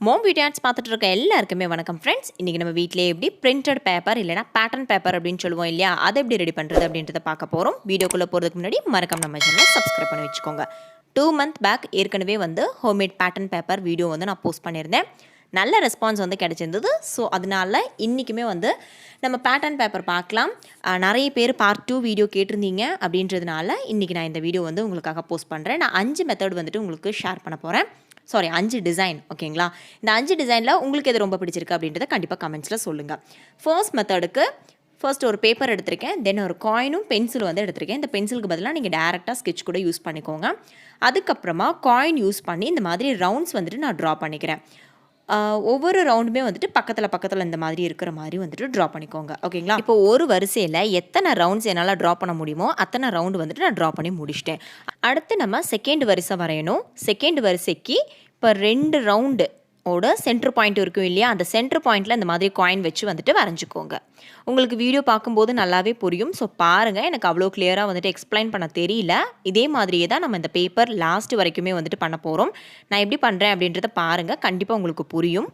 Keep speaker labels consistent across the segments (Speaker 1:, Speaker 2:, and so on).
Speaker 1: Mom video ads பார்த்துட்டு இருக்க எல்லாருக்குமே வணக்கம் ஃப்ரெண்ட்ஸ். இன்றைக்கி நம்ம வீட்டிலே எப்படி பிரிண்டட் பேப்பர் இல்லைனா பேட்டர்ன் பேப்பர் அப்படின்னு சொல்லுவோம் இல்லையா, அதை எப்படி ரெடி பண்ணுறது அப்படின்றத பார்க்க போகிறோம். வீடியோக்குள்ளே போகிறதுக்கு முன்னாடி மறக்காம நம்ம சேனலை சப்ஸ்கிரைப் பண்ணி வச்சுக்கோங்க. 2 month பேக் ஏற்கனவே ஹோம்மேட் பேட்டர்ன் பேப்பர் வீடியோ நான் போஸ்ட் பண்ணியிருந்தேன். நல்ல ரெஸ்பான்ஸ் கிடச்சிருந்தது. ஸோ அதனால இன்றைக்குமே நம்ம பேட்டர்ன் பேப்பர் பார்க்கலாம். நிறைய பேர் பார்ட் 2 வீடியோ கேட்டிருந்தீங்க அப்படின்றதுனால இன்றைக்கி நான் இந்த வீடியோ உங்களுக்காக போஸ்ட் பண்ணுறேன். நான் 5 மெத்தட் உங்களுக்கு ஷேர் பண்ண போகிறேன். 5 டிசைன். ஓகேங்களா? இந்த 5 டிசைனில் உங்களுக்கு எது ரொம்ப பிடிச்சிருக்கு அப்படின்றத கண்டிப்பாக கமெண்ட்ஸில் சொல்லுங்கள். ஃபர்ஸ்ட் ஒரு பேப்பர் எடுத்திருக்கேன். தென் ஒரு காயினும் பென்சிலும் எடுத்திருக்கேன். இந்த பென்சிலுக்கு பதிலாக நீங்கள் டேரெக்டாக ஸ்கெட்ச் கூட யூஸ் பண்ணிக்கோங்க. அதுக்கப்புறமா காயின் யூஸ் பண்ணி இந்த மாதிரி ரவுண்ட்ஸ் நான் ட்ரா பண்ணிக்கிறேன். ஒவ்வொரு ரவுண்டுமே பக்கத்தில் இந்த மாதிரி இருக்கிற மாதிரி ட்ரா பண்ணிக்கோங்க. ஓகேங்களா? இப்போ ஒரு வரிசையில் எத்தனை ரவுண்ட்ஸ் என்னால் ட்ரா பண்ண முடியுமோ அத்தனை ரவுண்டு நான் ட்ரா பண்ணி முடிச்சிட்டேன். அடுத்து நம்ம செகண்ட் வரிசை வரையணும். செகண்ட் வரிசைக்கு இப்போ 2 ரவுண்டு ஓட சென்டர் பாயிண்ட் இருக்கும் இல்லையா, அந்த சென்டர் பாயிண்டில் இந்த மாதிரி காயின் வச்சு வரைஞ்சிக்கோங்க. உங்களுக்கு வீடியோ பார்க்கும்போது நல்லாவே புரியும். ஸோ பாருங்கள், எனக்கு அவ்வளோ கிளியராக எக்ஸ்பிளைன் பண்ண தெரியல. இதே மாதிரியே தான் நம்ம இந்த பேப்பர் லாஸ்ட் வரைக்குமே பண்ண போகிறோம். நான் எப்படி பண்ணுறேன் அப்படின்றத பாருங்கள், கண்டிப்பாக உங்களுக்கு புரியும்.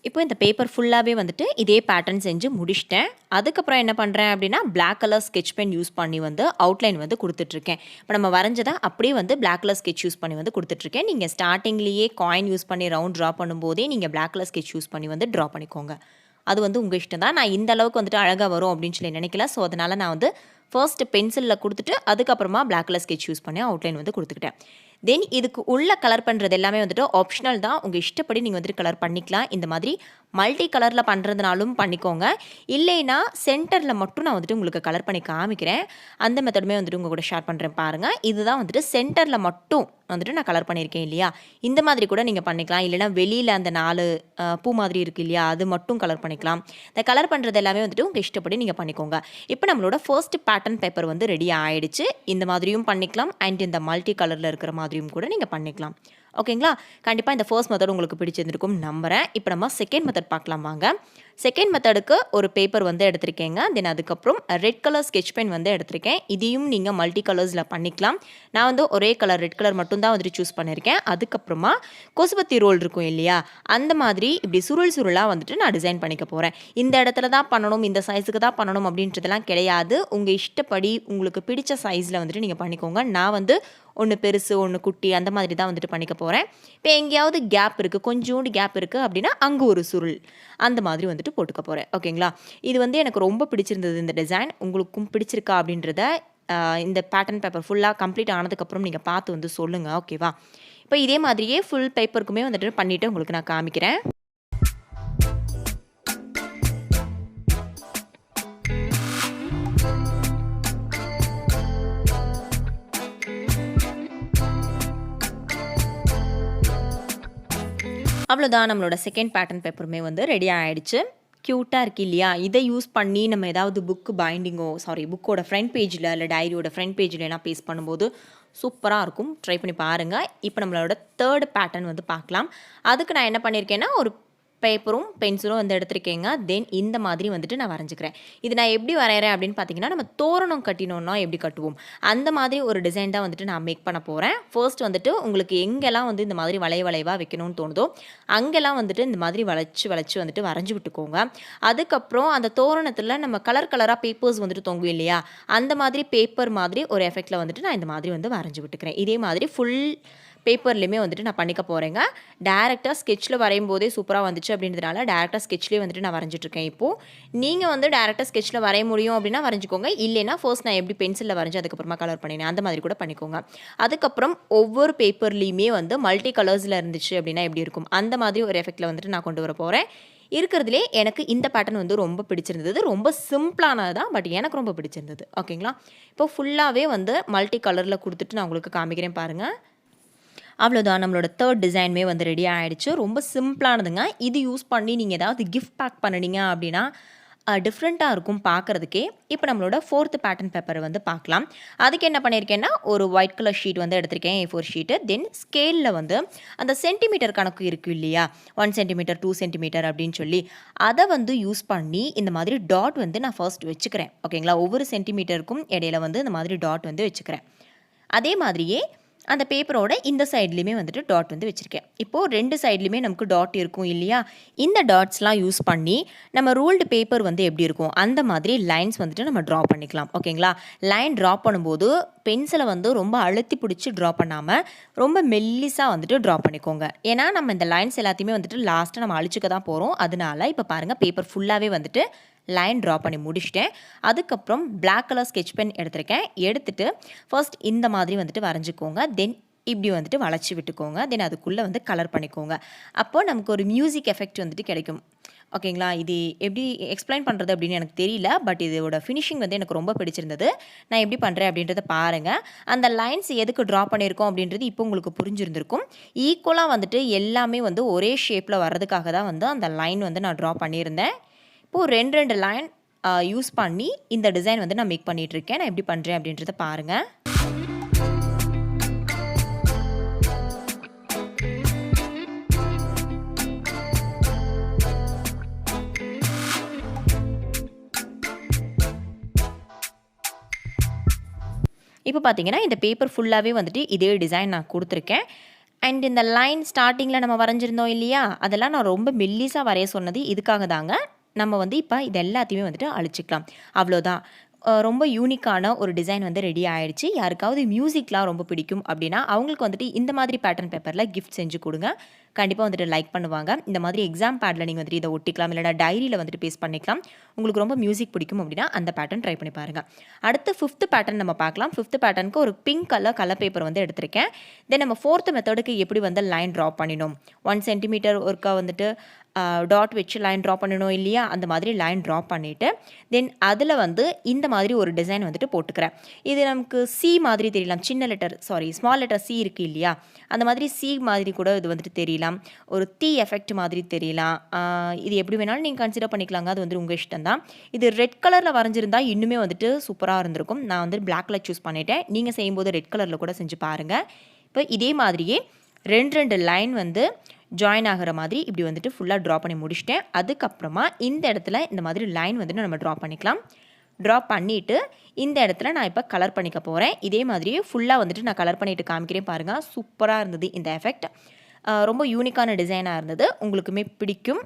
Speaker 1: இப்போ இந்த பேப்பர் ஃபுல்லாகவே இதே பேட்டர்ன் செஞ்சு முடிச்சிட்டேன். அதுக்கப்புறம் என்ன பண்ணுறேன் அப்படின்னா, black colour sketch pen use பண்ணி அவுட்லைன் கொடுத்துட்ருக்கேன். இப்போ நம்ம வரைஞ்சதை அப்படியே பிளாக் கலர் ஸ்கெட்ச் யூஸ் பண்ணி கொடுத்துட்ருக்கேன். நீங்கள் ஸ்டார்டிங்லேயே காயின் யூஸ் பண்ணி ரவுண்ட் ட்ரா பண்ணும்போதே நீங்கள் பிளாக் கலர் ஸ்கெட்ச் யூஸ் பண்ணி ட்ரா பண்ணிக்கோங்க. அது உங்கள் இஷ்டம் தான். நான் இந்த அளவுக்கு அழகாக வரும் அப்படின்னு சொல்லி நினைக்கல. ஸோ அதனால் நான் ஃபர்ஸ்ட் பென்சிலில் கொடுத்துட்டு அதுக்கப்புறமா பிளாக் கலர் ஸ்கெட்ச் யூஸ் பண்ணி அவுட்லைன் கொடுத்துக்கிட்டேன். தென் இதுக்கு உள்ள கலர் பண்ணுறது எல்லாமே ஆப்ஷனல் தான். உங்கள் இஷ்டப்படி நீங்கள் கலர் பண்ணிக்கலாம். இந்த மாதிரி மல்டி கலரில் பண்ணுறதுனாலும் பண்ணிக்கோங்க. இல்லைன்னா சென்டரில் மட்டும் நான் உங்களுக்கு கலர் பண்ணி காமிக்கிறேன். அந்த மெத்தடுமே உங்கள் கூட ஷேர் பண்ணுறேன் பாருங்கள். இதுதான் சென்டரில் மட்டும் நான் கலர் பண்ணியிருக்கேன் இல்லையா, இந்த மாதிரி கூட நீங்கள் பண்ணிக்கலாம். இல்லைனா வெளியில் அந்த 4 பூ மாதிரி இருக்குது இல்லையா, அது மட்டும் கலர் பண்ணிக்கலாம். இந்த கலர் பண்ணுறது எல்லாமே உங்கள் இஷ்டப்படி நீங்கள் பண்ணிக்கோங்க. இப்போ நம்மளோட ஃபர்ஸ்ட் பேட்டர்ன் பேப்பர் ரெடி ஆகிடுச்சு. இந்த மாதிரியும் பண்ணிக்கலாம். அண்ட் இந்த மல்டி கலரில் இருக்கிற மாதிரியும் கூட நீங்கள் பண்ணிக்கலாம். ஓகேங்களா? கண்டிப்பாக இந்த ஃபர்ஸ்ட் மெத்தட் உங்களுக்கு பிடிச்சிருந்துருக்கும் நம்புகிறேன். இப்போ நம்ம செகண்ட் மெத்தட் பார்க்கலாம் வாங்க. செகண்ட் மெத்தடுக்கு ஒரு பேப்பர் எடுத்திருக்கேங்க. தென் அதுக்கப்புறம் ரெட் கலர் ஸ்கெட்ச் பென் எடுத்திருக்கேன். இதையும் நீங்கள் மல்டி கலர்ஸில் பண்ணிக்கலாம். நான் ஒரே கலர் ரெட் கலர் மட்டும்தான் சூஸ் பண்ணியிருக்கேன். அதுக்கப்புறமா கொசுபத்தி ரோல் இருக்கும் இல்லையா, அந்த மாதிரி இப்படி சுருளாக நான் டிசைன் பண்ணிக்க போகிறேன். இந்த இடத்துல தான் பண்ணணும், இந்த சைஸுக்கு தான் பண்ணணும் அப்படின்றதெல்லாம் கிடையாது. உங்கள் இஷ்டப்படி உங்களுக்கு பிடிச்ச சைஸில் நீங்கள் பண்ணிக்கோங்க. நான் ஒன்று பெருசு ஒன்று குட்டி அந்த மாதிரி தான் பண்ணிக்க போகிறேன். இப்போ எங்கேயாவது கேப் இருக்குது, கொஞ்சோண்டு கேப் இருக்குது அப்படின்னா அங்கே ஒரு சுருள் அந்த மாதிரி போட்டுக்க போகிறேன். ஓகேங்களா? இது எனக்கு ரொம்ப பிடிச்சிருந்தது இந்த டிசைன். உங்களுக்கும் பிடிச்சிருக்கா அப்படின்றத இந்த பேட்டர்ன் பேப்பர் ஃபுல்லாக கம்ப்ளீட் ஆனதுக்கப்புறம் நீங்கள் பார்த்து சொல்லுங்கள். ஓகேவா? இப்போ இதே மாதிரியே ஃபுல் பேப்பருக்குமே பண்ணிவிட்டு உங்களுக்கு நான் காமிக்கிறேன். அவ்வளோதான், நம்மளோட செகண்ட் பேட்டர்ன் பேப்பருமே ரெடி ஆகிடுச்சு. க்யூட்டாக இருக்குது இல்லையா? இதை யூஸ் பண்ணி நம்ம ஏதாவது புக்கோட ஃப்ரண்ட் பேஜில் இல்லை டைரியோட ஃப்ரண்ட் பேஜில் எல்லாம் பேஸ்ட் பண்ணும்போது சூப்பராக இருக்கும். ட்ரை பண்ணி பாருங்கள். இப்போ நம்மளோட தேர்ட் பேட்டர்ன் பார்க்கலாம். அதுக்கு நான் என்ன பண்ணியிருக்கேன்னா, ஒரு பேப்பரும் பென்சிலும் எடுத்திருக்கேங்க. தென் இந்த மாதிரி நான் வரைஞ்சிக்கிறேன். இது நான் எப்படி வரைகிறேன் அப்படின்னு பார்த்தீங்கன்னா, நம்ம தோரணம் கட்டினோன்னா எப்படி கட்டுவோம் அந்த மாதிரி ஒரு டிசைன் தான் நான் மேக் பண்ண போகிறேன். ஃபர்ஸ்ட் உங்களுக்கு எங்கெல்லாம் இந்த மாதிரி வளைவாக வைக்கணும்னு தோணுதோ அங்கெல்லாம் இந்த மாதிரி வளைச்சு வரைஞ்சி விட்டுக்கோங்க. அதுக்கப்புறம் அந்த தோரணத்தில் நம்ம கலராக பேப்பர்ஸ் தொங்கும் இல்லையா, அந்த மாதிரி பேப்பர் மாதிரி ஒரு எஃபெக்டில் நான் இந்த மாதிரி வரைஞ்சி விட்டுக்கிறேன். இதே மாதிரி ஃபுல் பேப்பர்லேயுமே வந்துட்டு நான் பண்ணிக்க போகிறேங்க. டேரெக்டாக ஸ்கெட்சில் வரையும் போதே சூப்பராக வந்துச்சு அப்படின்றதுனால டேரெக்டாக ஸ்கெட்ச்லேயே வந்துட்டு நான் வரைஞ்சிட்ருக்கேன் இப்போது. நீங்கள் வந்து டேரெக்டாக ஸ்கெட்சில் வரைய முடியும் அப்படின்னா வரைஞ்சிக்கோங்க. இல்லைன்னா ஃபர்ஸ்ட் நான் எப்படி பென்சிலில் வரைஞ்சி அதுக்கப்புறமா கலர் பண்ணினேன் அந்த மாதிரி கூட பண்ணிக்கோங்க. அதுக்கப்புறம் ஒவ்வொரு பேப்பர்லேயுமே வந்து மல்டி கலர்ஸில் இருந்துச்சு அப்படின்னா எப்படி இருக்கும் அந்த மாதிரி ஒரு எஃபெக்டில் வந்துட்டு நான் கொண்டு வர போகிறேன். இருக்கிறதுலே எனக்கு இந்த பேட்டர்ன் வந்து ரொம்ப பிடிச்சிருந்தது. ரொம்ப சிம்பிளானது தான், பட் எனக்கு ரொம்ப பிடிச்சிருந்தது. ஓகேங்களா? இப்போ ஃபுல்லாகவே வந்து மல்டி கலரில் கொடுத்துட்டு நான் உங்களுக்கு காமிக்கிறேன் பாருங்கள். அவ்வளோதான், நம்மளோட 3rd டிசைனுமே வந்து ரெடி ஆகிடுச்சு. ரொம்ப சிம்பிளானதுங்க. இது யூஸ் பண்ணி நீங்கள் ஏதாவது கிஃப்ட் பேக் பண்ணினீங்க அப்படின்னா டிஃப்ரெண்ட்டாக இருக்கும் பார்க்குறதுக்கே. இப்போ நம்மளோட 4th பேட்டர்ன் பேப்பரை வந்து பார்க்கலாம். அதுக்கு என்ன பண்ணியிருக்கேன்னா ஒரு ஒயிட் கலர் ஷீட் வந்து எடுத்திருக்கேன், A4 ஷீட்டு. தென் ஸ்கேலில் வந்து அந்த சென்டிமீட்டர் கணக்கு இருக்குது இல்லையா, 1 சென்டிமீட்டர் 2 சென்டிமீட்டர் அப்படின்னு சொல்லி அதை வந்து யூஸ் பண்ணி இந்த மாதிரி டாட் வந்து நான் ஃபர்ஸ்ட் வச்சுக்கிறேன். ஓகேங்களா? ஒவ்வொரு சென்டிமீட்டருக்கும் இடையில வந்து இந்த மாதிரி டாட் வந்து வச்சுக்கிறேன். அதே மாதிரியே அந்த பேப்பரோட இந்த சைட்லேயுமே வந்துட்டு டாட் வந்து வச்சுருக்கேன். இப்போது 2 சைட்லேயுமே நமக்கு டாட் இருக்கும் இல்லையா, இந்த டாட்ஸ்லாம் யூஸ் பண்ணி நம்ம ரூல்டு பேப்பர் வந்து எப்படி இருக்கும் அந்த மாதிரி லைன்ஸ் வந்துட்டு நம்ம ட்ரா பண்ணிக்கலாம். ஓகேங்களா? லைன் ட்ரா பண்ணும்போது பென்சிலை வந்து ரொம்ப அழுத்தி பிடிச்சி ட்ரா பண்ணாமல் ரொம்ப மெல்லிஸாக வந்துட்டு ட்ரா பண்ணிக்கோங்க. ஏன்னா நம்ம இந்த லைன்ஸ் எல்லாத்தையுமே வந்துட்டு லாஸ்ட்டாக நம்ம அழிச்சிக்க தான் போகிறோம். அதனால இப்போ பாருங்கள், பேப்பர் ஃபுல்லாகவே வந்துட்டு லைன் ட்ரா பண்ணி முடிச்சிட்டேன். அதுக்கப்புறம் பிளாக் கலர் ஸ்கெட்ச் பென் எடுத்திருக்கேன். எடுத்துகிட்டு ஃபர்ஸ்ட் இந்த மாதிரி வந்துட்டு வரைஞ்சிக்கோங்க. தென் இப்படி வந்துட்டு வளைச்சி விட்டுக்கோங்க. தென் அதுக்குள்ளே வந்து கலர் பண்ணிக்கோங்க. அப்போது நமக்கு ஒரு மியூசிக் எஃபெக்ட் வந்துட்டு கிடைக்கும். ஓகேங்களா? இது எப்படி எக்ஸ்பிளைன் பண்ணுறது அப்படின்னு எனக்கு தெரியல, பட் இதோட ஃபினிஷிங் வந்து எனக்கு ரொம்ப பிடிச்சிருந்தது. நான் எப்படி பண்ணுறேன் அப்படின்றத பாருங்கள். அந்த லைன்ஸ் எதுக்கு ட்ரா பண்ணியிருக்கோம் அப்படின்றது இப்போ உங்களுக்கு புரிஞ்சிருந்திருக்கும். ஈக்குவலாக வந்துட்டு எல்லாமே வந்து ஒரே ஷேப்பில் வர்றதுக்காக தான் வந்து அந்த லைன் வந்து நான் ட்ரா பண்ணியிருந்தேன். இப்போது 2 லைன் யூஸ் பண்ணி இந்த டிசைன் வந்து நான் மேக் பண்ணிகிட்ருக்கேன். நான் எப்படி பண்ணுறேன் அப்படின்றத பாருங்கள். இப்போ பார்த்தீங்கன்னா இந்த பேப்பர் ஃபுல்லாகவே வந்துட்டு இதே டிசைன் நான் கொடுத்துருக்கேன். அண்ட் இந்த லைன் ஸ்டார்டிங்கில் நம்ம வரைஞ்சிருந்தோம் இல்லையா, அதெல்லாம் நான் ரொம்ப மெல்லிஸாக வரைய சொன்னது இதுக்காக தாங்க. நம்ம வந்து இப்போ இது எல்லாத்தையுமே வந்துட்டு அழிச்சிக்கலாம். அவ்வளோதான். ரொம்ப யூனிக்கான ஒரு டிசைன் வந்து ரெடி ஆகிடுச்சு. யாருக்காவது மியூசிக்லாம் ரொம்ப பிடிக்கும் அப்படின்னா அவங்களுக்கு வந்துட்டு இந்த மாதிரி பேட்டர்ன் பேப்பரில் கிஃப்ட் செஞ்சு கொடுங்க. கண்டிப்பாக வந்துட்டு லைக் பண்ணுவாங்க. இந்த மாதிரி எக்ஸாம் பேடில் நீங்கள் வந்துட்டு இதை ஒட்டிக்கலாம், இல்லைனா டைரியில் வந்துட்டு பேஸ்ட் பண்ணிக்கலாம். உங்களுக்கு ரொம்ப மியூசிக் பிடிக்கும் அப்படின்னா அந்த பேட்டர்ன் ட்ரை பண்ணி பாருங்கள். அடுத்து 5th பேட்டர்ன் நம்ம பார்க்கலாம். 5th பேட்டர்னுக்கு ஒரு பிங்க் கலர் பேப்பர் வந்து எடுத்திருக்கேன். தென் நம்ம 4th மெத்தடுக்கு எப்படி வந்து லைன் ட்ரா பண்ணினோம், 1 சென்டிமீட்டர் ஒருக்கா வந்துட்டு டாட் வச்சு லைன் ட்ரா பண்ணணும் இல்லையா, அந்த மாதிரி லைன் ட்ரா பண்ணிவிட்டு தென் அதில் வந்து இந்த மாதிரி ஒரு டிசைன் வந்துட்டு போட்டுக்கிறேன். இது நமக்கு சி மாதிரி தெரியலாம், ஸ்மால் லெட்டர் சி இருக்குது இல்லையா, அந்த மாதிரி சி மாதிரி கூட இது வந்துட்டு தெரியலாம். ஒரு தீ எஃபெக்ட் மாதிரி தெரியலாம். இது எப்படி வேணாலும் நீங்கள் கன்சிடர் பண்ணிக்கலாங்க, அது வந்து உங்கள் இஷ்டம் தான். இது ரெட் கலரில் வரைஞ்சிருந்தா இன்னுமே வந்துட்டு சூப்பராக இருந்திருக்கும். நான் வந்து பிளாக் கலர் சூஸ் பண்ணிட்டேன். நீங்கள் செய்யும்போது ரெட் கலரில் கூட செஞ்சு பாருங்கள். இப்போ இதே மாதிரியே 2 லைன் வந்து ஜாயின் ஆகிற மாதிரி இப்படி வந்துட்டு ஃபுல்லாக ட்ரா பண்ணி முடிச்சிட்டேன். அதுக்கப்புறமா இந்த இடத்துல இந்த மாதிரி லைன் வந்துட்டு நம்ம ட்ரா பண்ணிக்கலாம். ட்ரா பண்ணிவிட்டு இந்த இடத்துல நான் இப்போ கலர் பண்ணிக்க போகிறேன். இதே மாதிரியே ஃபுல்லாக வந்துட்டு நான் கலர் பண்ணிவிட்டு காமிக்கிறேன் பாருங்கள். சூப்பராக இருந்தது இந்த எஃபெக்ட். ரொம்ப யூனிக்கான டிசைனாக இருந்தது. உங்களுக்குமே பிடிக்கும்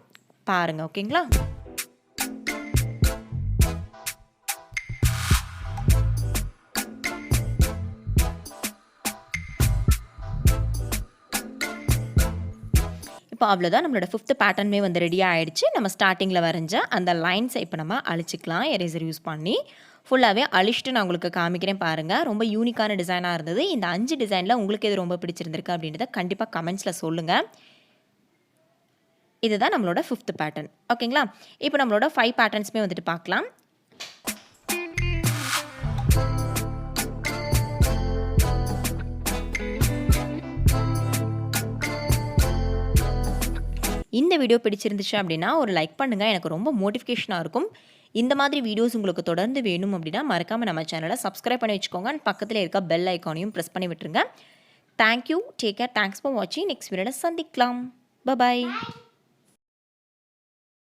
Speaker 1: பாருங்கள். ஓகேங்களா? இப்போ அவ்வளோதான், நம்மளோட 5th பேட்டர்னுமே வந்து ரெடி ஆகிடுச்சு. நம்ம ஸ்டார்டிங்கில் வரைஞ்ச அந்த லைன்ஸை இப்போ நம்ம அழிச்சிக்கலாம் எரேசர் யூஸ் பண்ணி. ஃபுல்லாகவே அழிச்சிட்டு நான் உங்களுக்கு காமிக்கிறேன் பாருங்கள். ரொம்ப யூனிக்கான டிசைனாக இருந்தது. இந்த 5 டிசைனில் உங்களுக்கு எது ரொம்ப பிடிச்சிருந்திருக்கு அப்படின்றத கண்டிப்பாக கமெண்ட்ஸில் சொல்லுங்கள். இதுதான் நம்மளோட 5th பேட்டர்ன். ஓகேங்களா? இப்போ நம்மளோட 5 பேட்டர்ன்ஸுமே வந்துட்டு பார்க்கலாம். இந்த வீடியோ பிடிச்சிருந்துச்சு அப்படின்னா ஒரு லைக் பண்ணுங்கள், எனக்கு ரொம்ப மோட்டிஃபிகேஷனாக இருக்கும். இந்த மாதிரி வீடியோஸ் உங்களுக்கு தொடர்ந்து வேணும் அப்படின்னா மறக்காமல் நம்ம சேனலை சப்ஸ்கிரைப் பண்ணி வச்சுக்கோங்க. அண்ட் பக்கத்தில் இருக்க பெல் ஐக்கானையும் ப்ரெஸ் பண்ணி விட்டுருங்க. Thank you, take care, thanks for வாட்சிங். நெக்ஸ்ட் வீடியோவில் சந்திக்கலாம். பாய்.